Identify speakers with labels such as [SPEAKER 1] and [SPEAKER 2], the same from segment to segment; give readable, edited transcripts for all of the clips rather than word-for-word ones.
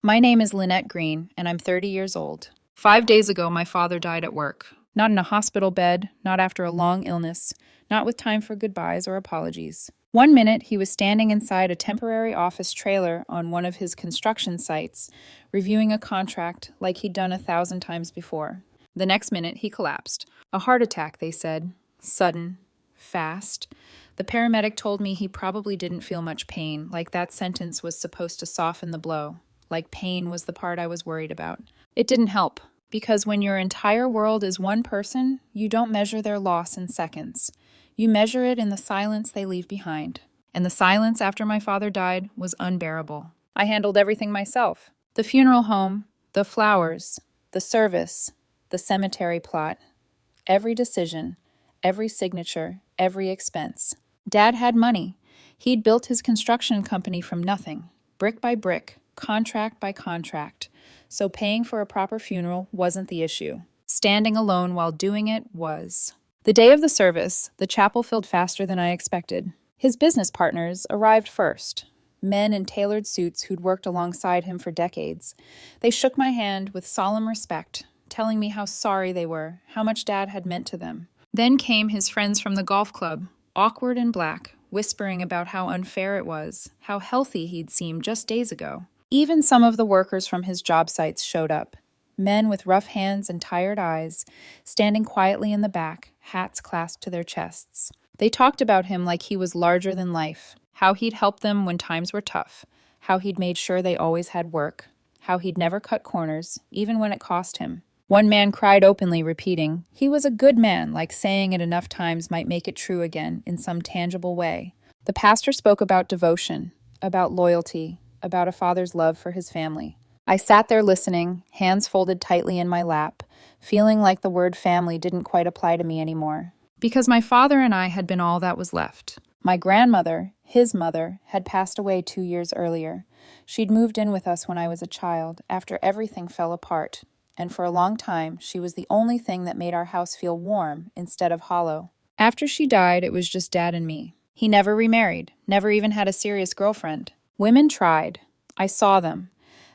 [SPEAKER 1] My name is Lynette Green, and I'm 30 years old. 5 days ago, my father died at work. Not in a hospital bed, not after a long illness, not with time for goodbyes or apologies. One minute, he was standing inside a temporary office trailer on one of his construction sites, reviewing a contract like he'd done 1,000 times before. The next minute, he collapsed. A heart attack, they said. Sudden. Fast. The paramedic told me he probably didn't feel much pain, like that sentence was supposed to soften the blow. Like pain was the part I was worried about. It didn't help, because when your entire world is one person, you don't measure their loss in seconds. You measure it in the silence they leave behind. And the silence after my father died was unbearable. I handled everything myself. The funeral home, the flowers, the service, the cemetery plot. Every decision, every signature, every expense. Dad had money. He'd built his construction company from nothing, brick by brick, contract by contract, so paying for a proper funeral wasn't the issue. Standing alone while doing it was. The day of the service, the chapel filled faster than I expected. His business partners arrived first, men in tailored suits who'd worked alongside him for decades. They shook my hand with solemn respect, telling me how sorry they were, how much Dad had meant to them. Then came his friends from the golf club, awkward and black, whispering about how unfair it was, how healthy he'd seemed just days ago. Even some of the workers from his job sites showed up, men with rough hands and tired eyes, standing quietly in the back, hats clasped to their chests. They talked about him like he was larger than life, how he'd helped them when times were tough, how he'd made sure they always had work, how he'd never cut corners, even when it cost him. One man cried openly, repeating, he was a good man, like saying it enough times might make it true again in some tangible way. The pastor spoke about devotion, about loyalty, about a father's love for his family. I sat there listening, hands folded tightly in my lap, feeling like the word family didn't quite apply to me anymore. Because my father and I had been all that was left. My grandmother, his mother, had passed away 2 years earlier. She'd moved in with us when I was a child, after everything fell apart, and for a long time, she was the only thing that made our house feel warm instead of hollow. After she died, it was just Dad and me. He never remarried, never even had a serious girlfriend. Women tried. I saw them.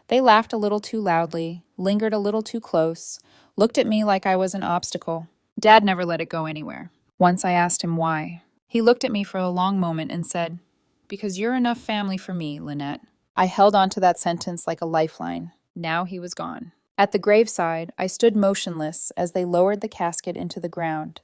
[SPEAKER 1] They laughed a little too loudly, lingered a little too close, looked at me like I was an obstacle. Dad never let it go anywhere. Once I asked him why. He looked at me for a long moment and said, because you're enough family for me, Lynette. I held on to that sentence like a lifeline. Now he was gone. At the graveside, I stood motionless as they lowered the casket into the ground.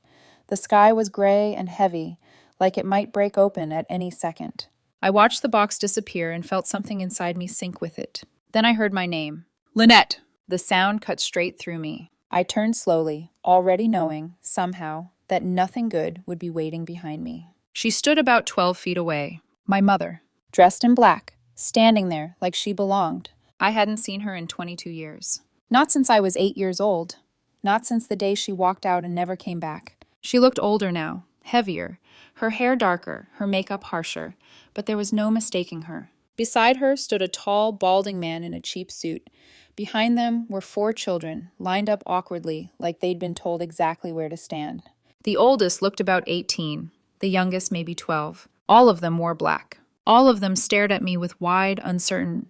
[SPEAKER 1] The sky was gray and heavy, like it might break open at any second. I watched the box disappear and felt something inside me sink with it. Then I heard my name. Lynette! The sound cut straight through me. I turned slowly, already knowing, somehow, that nothing good would be waiting behind me. She stood about 12 feet away. My mother, dressed in black, standing there like she belonged. I hadn't seen her in 22 years. Not since I was 8 years old. Not since the day she walked out and never came back. She looked older now, heavier, her hair darker, her makeup harsher, but there was no mistaking her. Beside her stood a tall, balding man in a cheap suit. Behind them were 4 children, lined up awkwardly, like they'd been told exactly where to stand. The oldest looked about 18, the youngest maybe 12. All of them wore black. All of them stared at me with wide, uncertain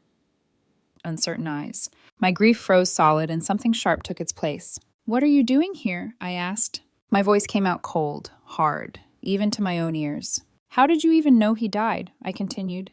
[SPEAKER 1] eyes. My grief froze solid and something sharp took its place. "What are you doing here?" I asked. My voice came out cold, hard, even to my own ears. "How did you even know he died?" I continued.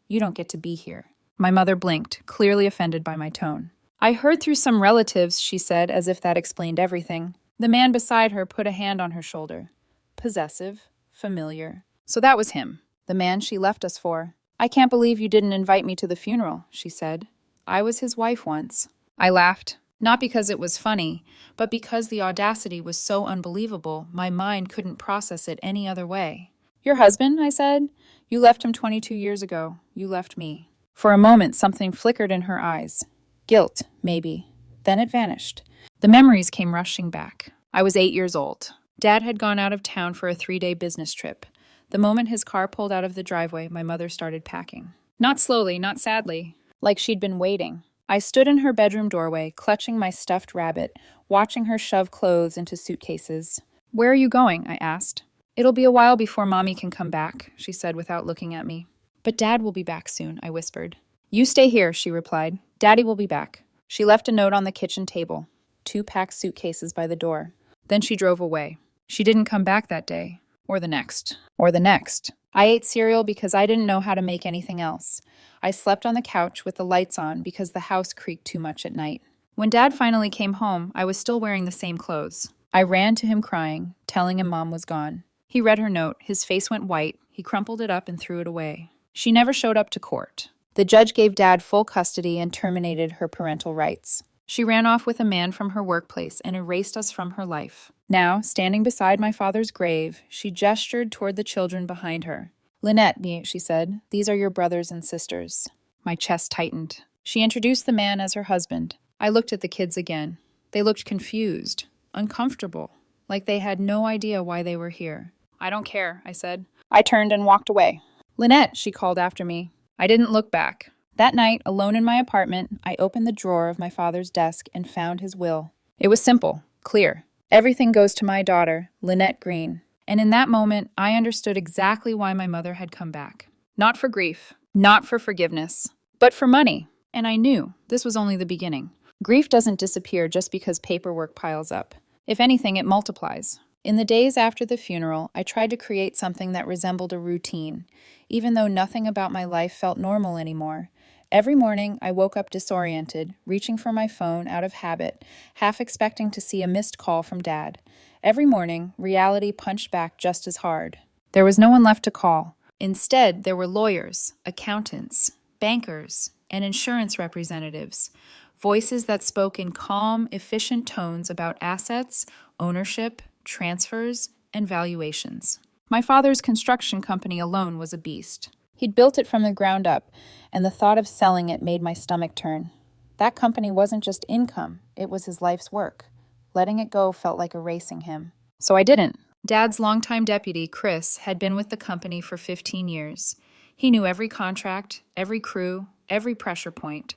[SPEAKER 1] "You don't get to be here." My mother blinked, clearly offended by my tone. "I heard through some relatives," she said, as if that explained everything. The man beside her put a hand on her shoulder. Possessive, familiar. So that was him, the man she left us for. "I can't believe you didn't invite me to the funeral," she said. "I was his wife once." I laughed, not because it was funny, but because the audacity was so unbelievable, my mind couldn't process it any other way. "Your husband?" I said. "You left him 22 years ago. You left me." For a moment, something flickered in her eyes. Guilt, maybe. Then it vanished. The memories came rushing back. I was 8 years old. Dad had gone out of town for a 3-day business trip. The moment his car pulled out of the driveway, my mother started packing. Not slowly, not sadly, like she'd been waiting. I stood in her bedroom doorway, clutching my stuffed rabbit, watching her shove clothes into suitcases. "Where are you going?" I asked. "It'll be a while before Mommy can come back," she said without looking at me. "But Dad will be back soon," I whispered. "You stay here," she replied. Daddy will be back. She left a note on the kitchen table, 2 packed suitcases by the door. Then she drove away. She didn't come back that day, or the next, or the next. I ate cereal because I didn't know how to make anything else. I slept on the couch with the lights on because the house creaked too much at night. When Dad finally came home, I was still wearing the same clothes. I ran to him crying, telling him Mom was gone. He read her note. His face went white. He crumpled it up and threw it away. She never showed up to court. The judge gave Dad full custody and terminated her parental rights. She ran off with a man from her workplace and erased us from her life. Now, standing beside my father's grave, she gestured toward the children behind her. Lynette, she said, these are your brothers and sisters. My chest tightened. She introduced the man as her husband. I looked at the kids again. They looked confused, uncomfortable, like they had no idea why they were here. I don't care, I said. I turned and walked away. Lynette, she called after me. I didn't look back. That night, alone in my apartment, I opened the drawer of my father's desk and found his will. It was simple, clear. Everything goes to my daughter, Lynette Green. And in that moment, I understood exactly why my mother had come back. Not for grief, not for forgiveness, but for money. And I knew this was only the beginning. Grief doesn't disappear just because paperwork piles up. If anything, it multiplies. In the days after the funeral, I tried to create something that resembled a routine, even though nothing about my life felt normal anymore. Every morning, I woke up disoriented, reaching for my phone out of habit, half expecting to see a missed call from Dad. Every morning, reality punched back just as hard. There was no one left to call. Instead, there were lawyers, accountants, bankers, and insurance representatives, voices that spoke in calm, efficient tones about assets, ownership, transfers, and valuations. My father's construction company alone was a beast. He'd built it from the ground up, and the thought of selling it made my stomach turn. That company wasn't just income, it was his life's work. Letting it go felt like erasing him. So I didn't. Dad's longtime deputy, Chris, had been with the company for 15 years. He knew every contract, every crew, every pressure point.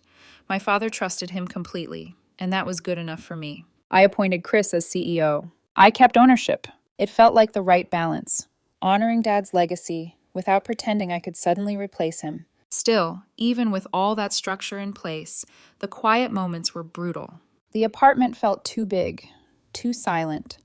[SPEAKER 1] My father trusted him completely, and that was good enough for me. I appointed Chris as CEO. I kept ownership. It felt like the right balance, honoring Dad's legacy without pretending I could suddenly replace him. Still, even with all that structure in place, the quiet moments were brutal. The apartment felt too big, too silent.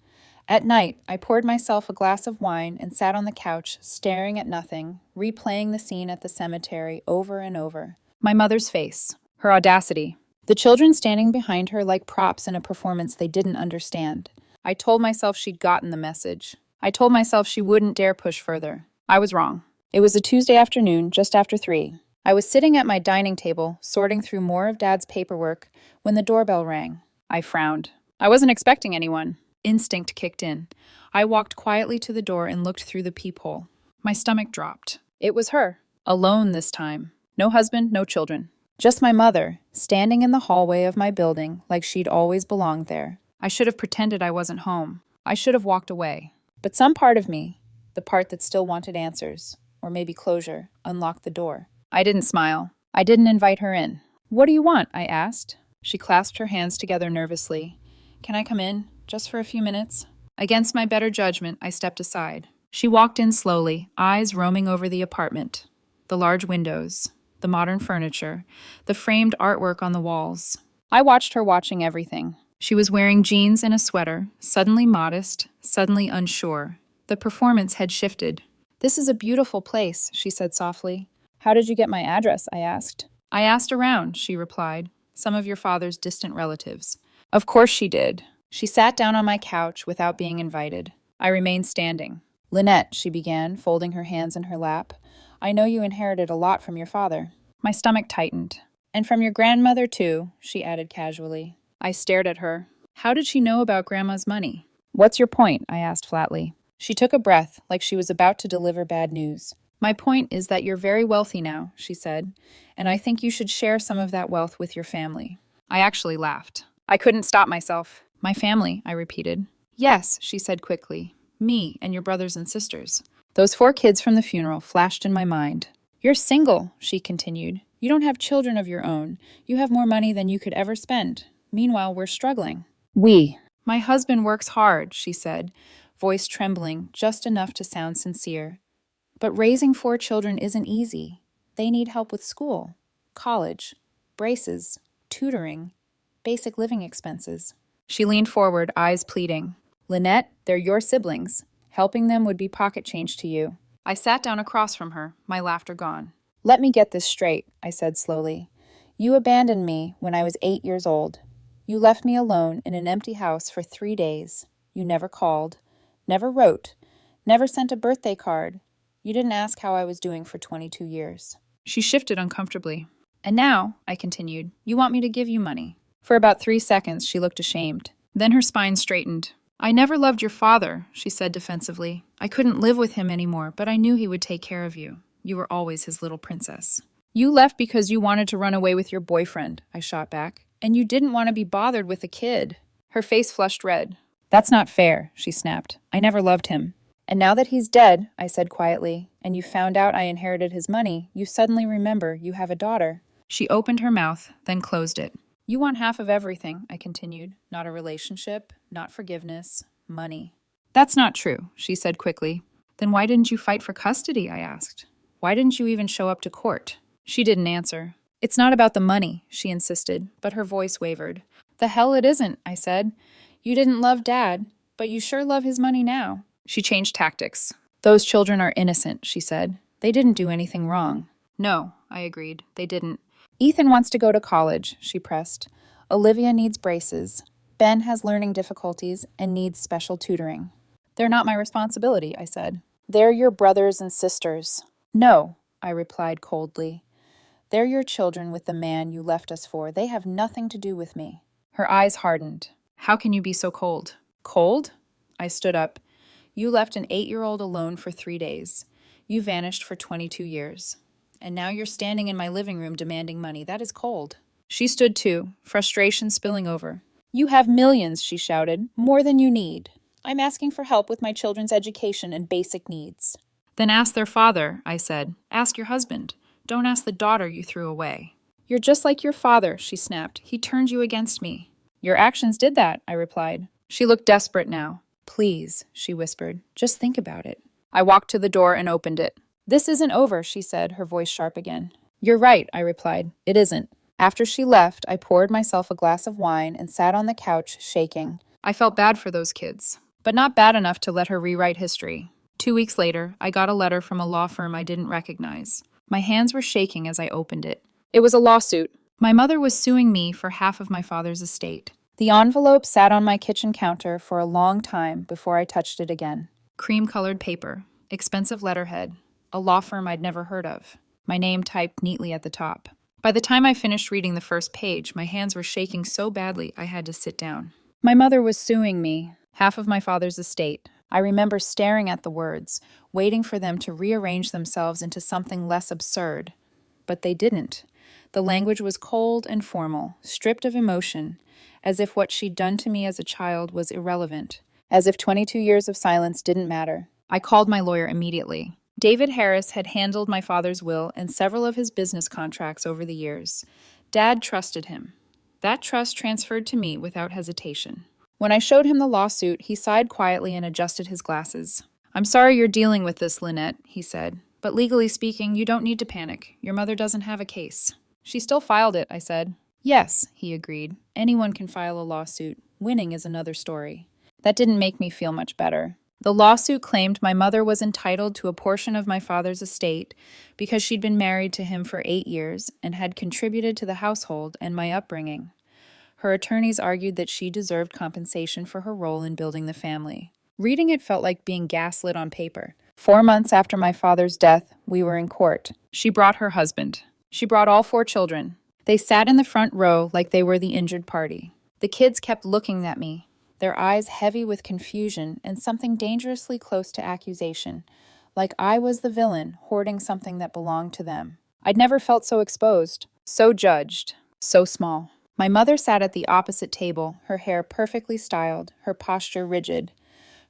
[SPEAKER 1] At night, I poured myself a glass of wine and sat on the couch, staring at nothing, replaying the scene at the cemetery over and over. My mother's face, her audacity, the children standing behind her like props in a performance they didn't understand. I told myself she'd gotten the message. I told myself she wouldn't dare push further. I was wrong. It was a Tuesday afternoon, just after 3. I was sitting at my dining table, sorting through more of Dad's paperwork, when the doorbell rang. I frowned. I wasn't expecting anyone. Instinct kicked in. I walked quietly to the door and looked through the peephole. My stomach dropped. It was her. Alone this time. No husband, no children. Just my mother, standing in the hallway of my building like she'd always belonged there. I should have pretended I wasn't home. I should have walked away. But some part of me, the part that still wanted answers, or maybe closure, unlocked the door. I didn't smile. I didn't invite her in. "What do you want?" I asked. She clasped her hands together nervously. "Can I come in, just for a few minutes?" Against my better judgment, I stepped aside. She walked in slowly, eyes roaming over the apartment. The large windows, the modern furniture, the framed artwork on the walls. I watched her watching everything. She was wearing jeans and a sweater, suddenly modest, suddenly unsure. The performance had shifted. "This is a beautiful place," she said softly. "How did you get my address?" I asked. "I asked around," she replied. "Some of your father's distant relatives." Of course she did. She sat down on my couch without being invited. I remained standing. "Lynette," she began, folding her hands in her lap, "I know you inherited a lot from your father." My stomach tightened. "And from your grandmother, too," she added casually. I stared at her. How did she know about Grandma's money? "What's your point?" I asked flatly. She took a breath, like she was about to deliver bad news. "My point is that you're very wealthy now," she said, "and I think you should share some of that wealth with your family." I actually laughed. I couldn't stop myself. "My family," I repeated. "Yes," she said quickly. "Me and your brothers and sisters." Those 4 kids from the funeral flashed in my mind. "You're single," she continued. "You don't have children of your own. You have more money than you could ever spend. Meanwhile, we're struggling." "We." "My husband works hard," she said, voice trembling just enough to sound sincere. "But raising 4 children isn't easy. They need help with school, college, braces, tutoring, basic living expenses. She leaned forward, eyes pleading. Lynette, they're your siblings. Helping them would be pocket change to you. I sat down across from her, my laughter gone. Let me get this straight, I said slowly. You abandoned me when I was 8 years old. You left me alone in an empty house for 3 days. You never called, never wrote, never sent a birthday card. You didn't ask how I was doing for 22 years. She shifted uncomfortably. And now, I continued, you want me to give you money. For about 3 seconds, she looked ashamed. Then her spine straightened. I never loved your father, she said defensively. I couldn't live with him anymore, but I knew he would take care of you. You were always his little princess. You left because you wanted to run away with your boyfriend, I shot back. And you didn't want to be bothered with a kid. Her face flushed red. That's not fair, she snapped. I never loved him. And now that he's dead, I said quietly, and you found out I inherited his money, you suddenly remember you have a daughter. She opened her mouth, then closed it. You want half of everything, I continued. Not a relationship, not forgiveness, money. That's not true, she said quickly. Then why didn't you fight for custody, I asked. Why didn't you even show up to court? She didn't answer. It's not about the money, she insisted, but her voice wavered. The hell it isn't, I said. You didn't love Dad, but you sure love his money now. She changed tactics. Those children are innocent, she said. They didn't do anything wrong. No, I agreed. They didn't. Ethan wants to go to college, she pressed. Olivia needs braces. Ben has learning difficulties and needs special tutoring. They're not my responsibility, I said. They're your brothers and sisters. No, I replied coldly. They're your children with the man you left us for. They have nothing to do with me. Her eyes hardened. How can you be so cold? Cold? I stood up. You left an 8-year-old alone for 3 days. You vanished for 22 years. And now you're standing in my living room demanding money. That is cold. She stood too, frustration spilling over. You have millions, she shouted, more than you need. I'm asking for help with my children's education and basic needs. Then ask their father, I said. Ask your husband. Don't ask the daughter you threw away. You're just like your father, she snapped. He turned you against me. Your actions did that, I replied. She looked desperate now. Please, she whispered. Just think about it. I walked to the door and opened it. This isn't over, she said, her voice sharp again. You're right, I replied. It isn't. After she left, I poured myself a glass of wine and sat on the couch, shaking. I felt bad for those kids, but not bad enough to let her rewrite history. 2 weeks later, I got a letter from a law firm I didn't recognize. My hands were shaking as I opened it. It was a lawsuit. My mother was suing me for half of my father's estate. The envelope sat on my kitchen counter for a long time before I touched it again. Cream-colored paper, expensive letterhead, a law firm I'd never heard of. My name typed neatly at the top. By the time I finished reading the first page, my hands were shaking so badly I had to sit down. My mother was suing me, half of my father's estate. I remember staring at the words, waiting for them to rearrange themselves into something less absurd. But they didn't. The language was cold and formal, stripped of emotion, as if what she'd done to me as a child was irrelevant, as if 22 years of silence didn't matter. I called my lawyer immediately. David Harris had handled my father's will and several of his business contracts over the years. Dad trusted him. That trust transferred to me without hesitation. When I showed him the lawsuit, he sighed quietly and adjusted his glasses. I'm sorry you're dealing with this, Lynette, he said. But legally speaking, you don't need to panic. Your mother doesn't have a case. She still filed it, I said. Yes, he agreed. Anyone can file a lawsuit. Winning is another story. That didn't make me feel much better. The lawsuit claimed my mother was entitled to a portion of my father's estate because she'd been married to him for 8 years and had contributed to the household and my upbringing. Her attorneys argued that she deserved compensation for her role in building the family. Reading it felt like being gaslit on paper. 4 months after my father's death, we were in court. She brought her husband. She brought all 4 children. They sat in the front row like they were the injured party. The kids kept looking at me, their eyes heavy with confusion and something dangerously close to accusation, like I was the villain hoarding something that belonged to them. I'd never felt so exposed, so judged, so small. My mother sat at the opposite table, her hair perfectly styled, her posture rigid.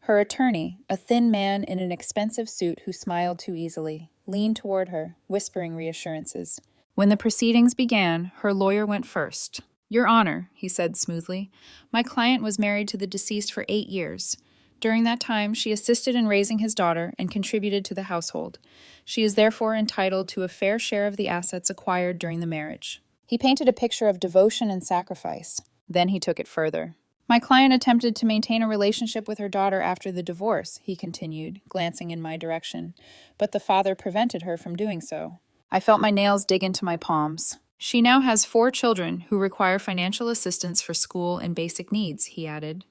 [SPEAKER 1] Her attorney, a thin man in an expensive suit who smiled too easily, leaned toward her, whispering reassurances. When the proceedings began, her lawyer went first. Your Honor, he said smoothly, my client was married to the deceased for 8 years. During that time, she assisted in raising his daughter and contributed to the household. She is therefore entitled to a fair share of the assets acquired during the marriage. He painted a picture of devotion and sacrifice. Then he took it further. My client attempted to maintain a relationship with her daughter after the divorce, he continued, glancing in my direction, but the father prevented her from doing so. I felt my nails dig into my palms. She now has 4 children who require financial assistance for school and basic needs, he added.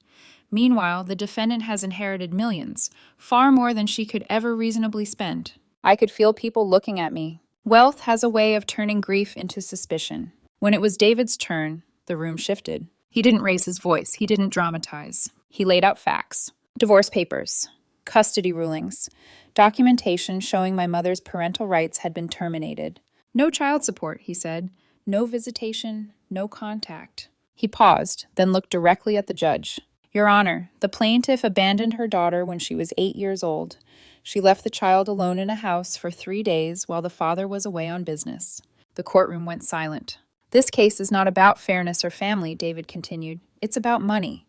[SPEAKER 1] Meanwhile, the defendant has inherited millions, far more than she could ever reasonably spend. I could feel people looking at me. Wealth has a way of turning grief into suspicion. When it was David's turn, the room shifted. He didn't raise his voice. He didn't dramatize. He laid out facts. Divorce papers, custody rulings, documentation showing my mother's parental rights had been terminated. No child support, he said. No visitation, no contact. He paused, then looked directly at the judge. Your Honor, the plaintiff abandoned her daughter when she was 8 years old. She left the child alone in a house for 3 days while the father was away on business. The courtroom went silent. This case is not about fairness or family, David continued. It's about money.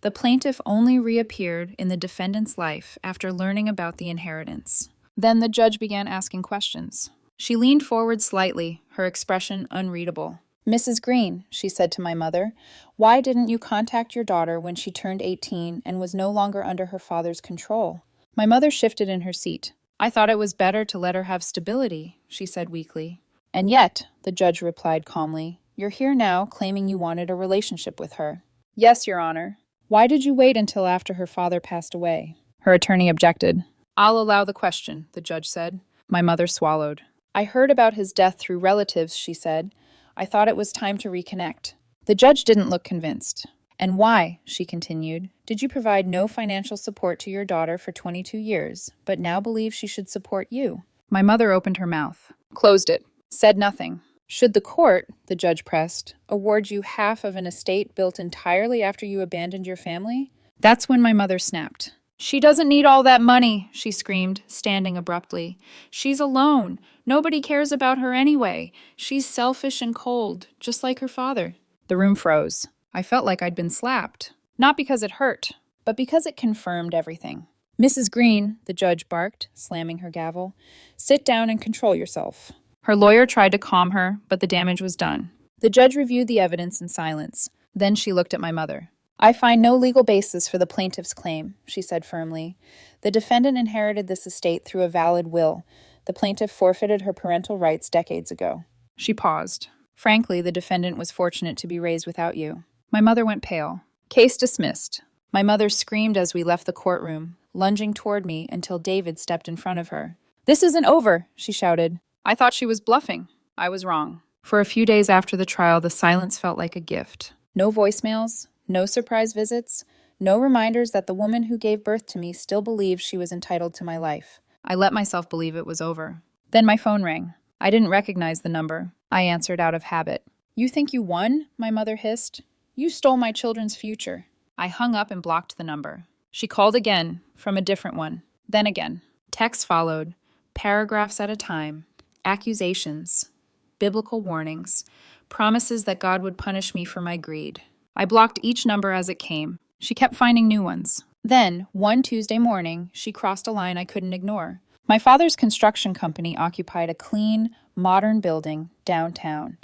[SPEAKER 1] The plaintiff only reappeared in the defendant's life after learning about the inheritance. Then the judge began asking questions. She leaned forward slightly, her expression unreadable. Mrs. Green, she said to my mother, why didn't you contact your daughter when she turned 18 and was no longer under her father's control? My mother shifted in her seat. I thought it was better to let her have stability, she said weakly. And yet, the judge replied calmly, you're here now claiming you wanted a relationship with her. Yes, Your Honor. Why did you wait until after her father passed away? Her attorney objected. I'll allow the question, the judge said. My mother swallowed. I heard about his death through relatives, she said. I thought it was time to reconnect. The judge didn't look convinced. And why, she continued, did you provide no financial support to your daughter for 22 years, but now believe she should support you? My mother opened her mouth, closed it, said nothing. Should the court, the judge pressed, award you half of an estate built entirely after you abandoned your family? That's when my mother snapped. She doesn't need all that money, she screamed, standing abruptly. She's alone. Nobody cares about her anyway. She's selfish and cold, just like her father. The room froze. I felt like I'd been slapped. Not because it hurt, but because it confirmed everything. Mrs. Green, the judge barked, slamming her gavel, sit down and control yourself. Her lawyer tried to calm her, but the damage was done. The judge reviewed the evidence in silence. Then she looked at my mother. I find no legal basis for the plaintiff's claim, she said firmly. The defendant inherited this estate through a valid will. The plaintiff forfeited her parental rights decades ago. She paused. Frankly, the defendant was fortunate to be raised without you. My mother went pale. Case dismissed. My mother screamed as we left the courtroom, lunging toward me until David stepped in front of her. This isn't over, she shouted. I thought she was bluffing. I was wrong. For a few days after the trial, the silence felt like a gift. No voicemails, no surprise visits, no reminders that the woman who gave birth to me still believed she was entitled to my life. I let myself believe it was over. Then my phone rang. I didn't recognize the number. I answered out of habit. You think you won? My mother hissed. You stole my children's future. I hung up and blocked the number. She called again, from a different one. Then again. Texts followed, paragraphs at a time, accusations, biblical warnings, promises that God would punish me for my greed. I blocked each number as it came. She kept finding new ones. Then, one Tuesday morning, she crossed a line I couldn't ignore. My father's construction company occupied a clean, modern building downtown.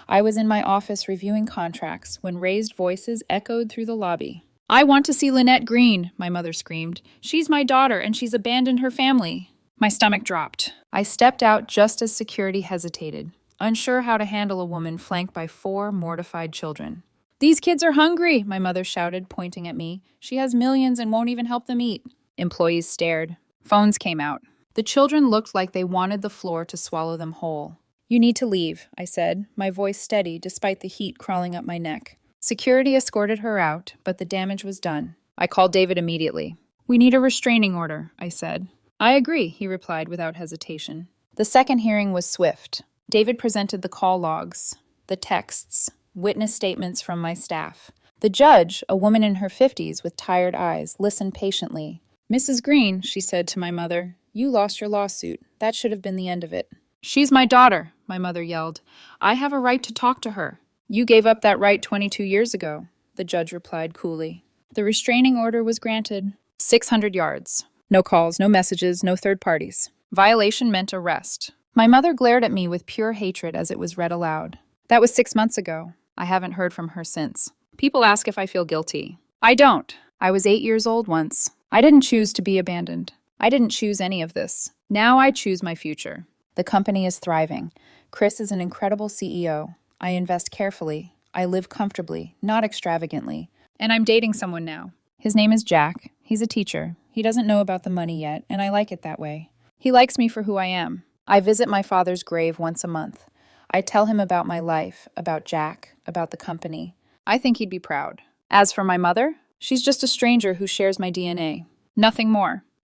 [SPEAKER 1] I was in my office reviewing contracts when raised voices echoed through the lobby. I want to see Lynette Green, my mother screamed. She's my daughter and she's abandoned her family. My stomach dropped. I stepped out just as security hesitated, unsure how to handle a woman flanked by 4 mortified children. These kids are hungry, my mother shouted, pointing at me. She has millions and won't even help them eat. Employees stared. Phones came out. The children looked like they wanted the floor to swallow them whole. You need to leave, I said, my voice steady despite the heat crawling up my neck. Security escorted her out, but the damage was done. I called David immediately. We need a restraining order, I said. I agree, he replied without hesitation. The second hearing was swift. David presented the call logs, the texts, witness statements from my staff. The judge, a woman in her 50s with tired eyes, listened patiently. Mrs. Green, she said to my mother, you lost your lawsuit. That should have been the end of it. She's my daughter, my mother yelled. I have a right to talk to her. You gave up that right 22 years ago, the judge replied coolly. The restraining order was granted. 600 yards. No calls, no messages, no third parties. Violation meant arrest. My mother glared at me with pure hatred as it was read aloud. That was 6 months ago. I haven't heard from her since. People ask if I feel guilty. I don't. I was 8 years old once. I didn't choose to be abandoned. I didn't choose any of this. Now I choose my future. The company is thriving. Chris is an incredible CEO. I invest carefully. I live comfortably, not extravagantly. And I'm dating someone now. His name is Jack. He's a teacher. He doesn't know about the money yet, and I like it that way. He likes me for who I am. I visit my father's grave once a month. I tell him about my life, about Jack, about the company. I think he'd be proud. As for my mother, she's just a stranger who shares my DNA. Nothing more.